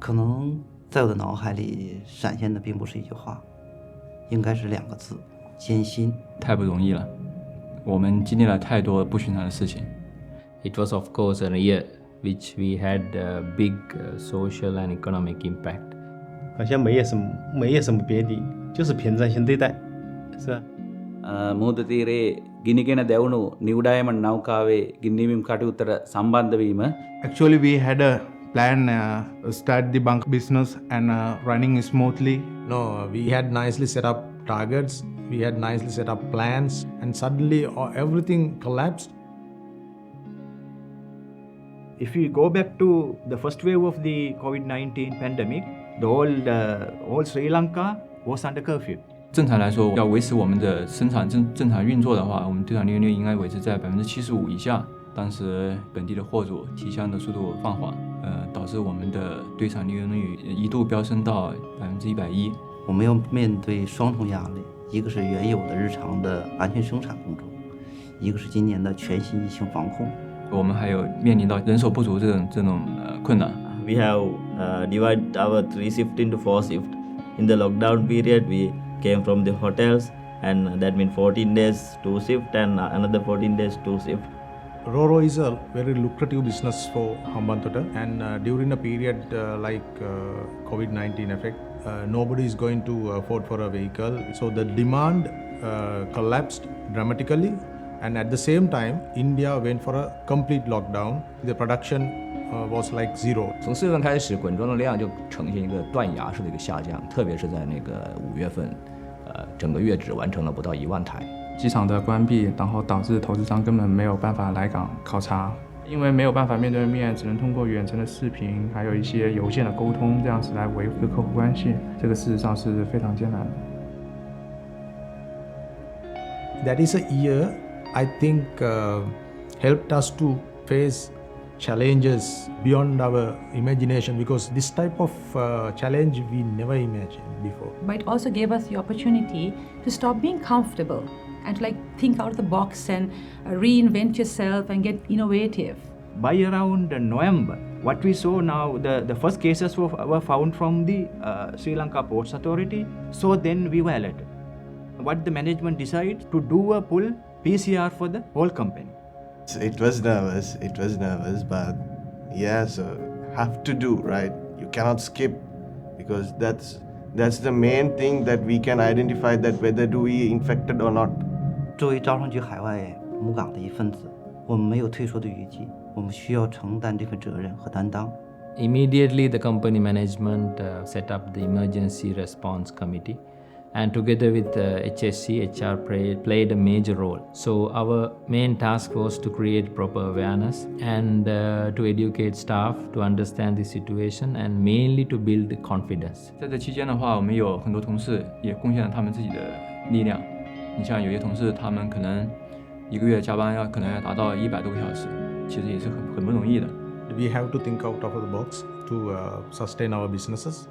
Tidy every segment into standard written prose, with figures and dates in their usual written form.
可能在我的脑海里闪现的并不是一句话，应该是2个字：艰辛。太不容易了，我们经历了太多不寻常的事情。It was of course a year which we had a big social and economic impact. 好像没有什么别的，就是平常心对待，是吧මුහුද තීරේ ගිනිගෙන දැවුණු නිව්ඩයමන් නෞකාවේ ගින්නීමීම් කටයුත්තට සම්බන්ධ වීම. Actually, we had a plan start the bunk business and running smoothly. No, we had nicely set up targets, we had nicely set up plans, and suddenly everything collapsed. If we go back to the first wave of the COVID-19 pandemic, the whole Sri Lanka was under curfew. 正常来说，要维持我们的生产正常运作的话，我们对厂利润率应该维持在75%以下。当时本地的货主提箱的速度放缓，导致我们的对厂利润率一度飙升到110%。我们要面对双重压力，一个是原有的日常的安全生产工作，一个是今年的全新疫情防控。我们还有面临到人手不足这种困难。We have divided our 3 shifts into 4 shifts. In the lockdown period, we came from the hotels, and that means 14 days 2 shifts and another 14 days 2 shifts. Roro is a very lucrative business for Hambantota, and during a period like COVID-19 effect, nobody is going to afford for a vehicle. So the demand collapsed dramatically, and at the same time, India went for a complete lockdown. The production was like zero. 从4月份开始，滚装的量就呈现一个断崖式的一个下降，特别是在那个5月份，整个月只完成了不到1万台。机场的关闭，然后导致投资商根本没有办法来港考察，因为没有办法面对面，只能通过远程的视频，还有一些邮件的沟通，这样子来维护客户关系。这个事实上是非常艰难的。That is a year I think helped us to face challenges beyond our imagination, because this type of challenge we never imagined before. But it also gave us the opportunity to stop being comfortable and to think out of the box and reinvent yourself and get innovative. By around November, what we saw now, the first cases were found from the Sri Lanka Ports Authority. So then we were alerted. What the management decided to do a full PCR for the whole company. It was nervous, but yeah, so have to do, right? You cannot skip, because that's the main thing that we can identify that whether do we infected or not. 作为招商局海外母港的一份子，我们没有退缩的余地，我们需要承担这份责任和担当。Immediately, the company management set up the emergency response committee, and together with HSC, HR played a major role. So our main task was to create proper awareness and to educate staff to understand the situation, and mainly to build confidence. 在这期间的话，我们有很多同事也贡献了他们自己的力量。你像有些同事，他们可能1个月加班可能要达到100多个小时，其实也是很不容易的。We have to think out of the box to sustain our businesses.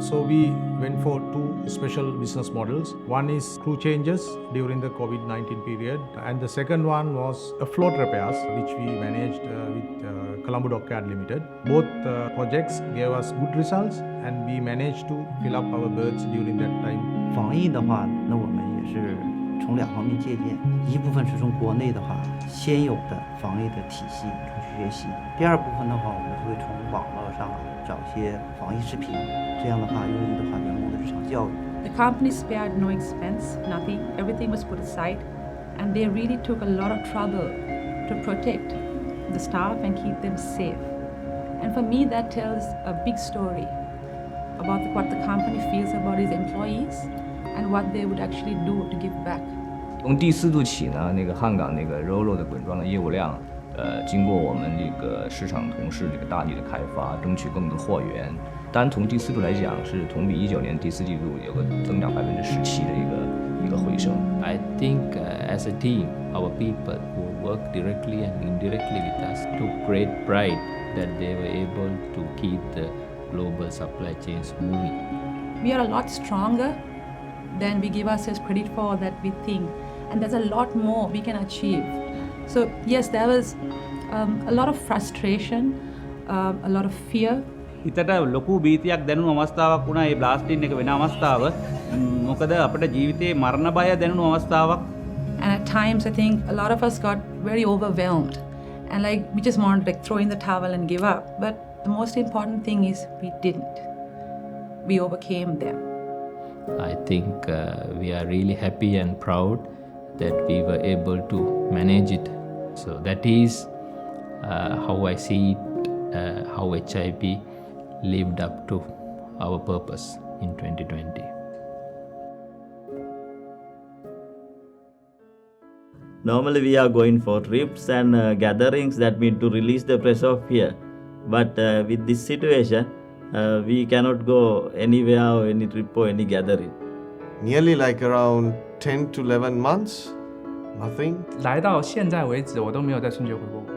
So we went for 2 special business models. One is crew changes during the COVID-19 period, and the second one was float repairs, which we managed with Colombo Dockyard Limited. Both projects gave us good results, and we managed to fill up our berths during that time. 防疫的话，那我们也是从2方面借鉴，一部分是从国内的话先有的防疫的体系中去学习，第二部分的话，我们会从网络上找一些防疫视频，这样的话用于员工的日常教育。The company spared no expense, nothing. Everything was put aside, and they really took a lot of trouble to protect the staff and keep them safe. And for me, that tells a big story about what the company feels about its employees and what they would actually do to give back. 从第4度起呢，那个汉港那个 Roro 的滚装的业务量，经过我们这个市场同事这个大力的开发，争取更多货源。单从第4度来讲，是同比19年第4季度有个增长17%的一个回升。I think as a team, our people who work directly and indirectly with us took great pride that they were able to keep the global supply chains moving. We are a lot stronger than we give ourselves credit for, that we think, and there's a lot more we can achieve. So yes, there was a lot of frustration, a lot of fear, හිතට ලොකු බීතියක් දැනුණු අවස්ථාවක් වුණා මේ බ්ලාස්ටින් එක වෙන අවස්ථාව. මොකද අපිට ජීවිතේ මරණ බය දැනුණු අවස්ථාවක්. And at times, I think a lot of us got very overwhelmed and like we just wanted to like throw in the towel and give up. But the most important thing is we didn't. We overcame them. I think we are really happy and proud that we were able to manage it. So that is how I see it, how HIP lived up to our purpose in 2020. Normally we are going for trips and gatherings that mean to release the pressure of fear. But with this situation, we cannot go anywhere or any trip or any gathering. Nearly like around 10 to 11 months, nothing. 来到现在为止，我都没有在春节回过国，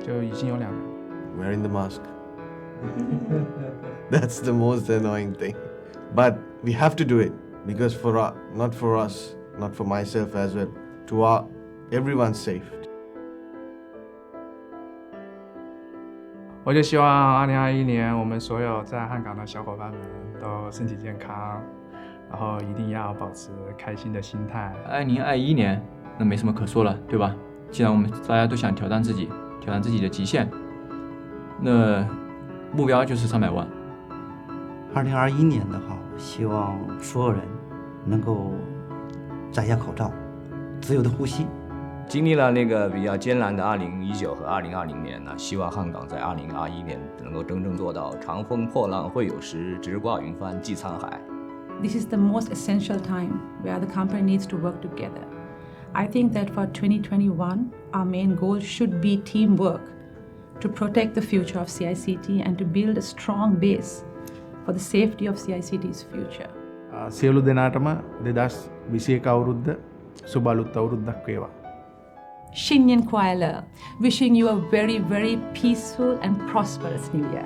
就已经有2年。Wearing the mask. That's the most annoying thing. But we have to do it because not for us, not for myself as well, to everyone's safety. 我就希望2021年我们所有在汉港的小伙伴们都身体健康，然后一定要保持开心的心态。2021年那没什么可说了，对吧？既然我们大家都想挑战自己的极限，那目标就是300万。2021年的话，我希望所有人能够摘下口罩，自由的呼吸。经历了那个比较艰难的2019和2020年呢，希望汉港在2021年能够真正做到长风破浪会有时，直挂云帆济沧海。This is the most essential time where the company needs to work together. I think that for 2021, our main goal should be teamwork to protect the future of CICT and to build a strong base for the safety of CICT's future. සියලු දෙනාටම 2021 අවුරුද්ද සුබ අලුත් අවුරුද්දක් වේවා. Xinyan Kuala, wishing you a very, very peaceful and prosperous New Year.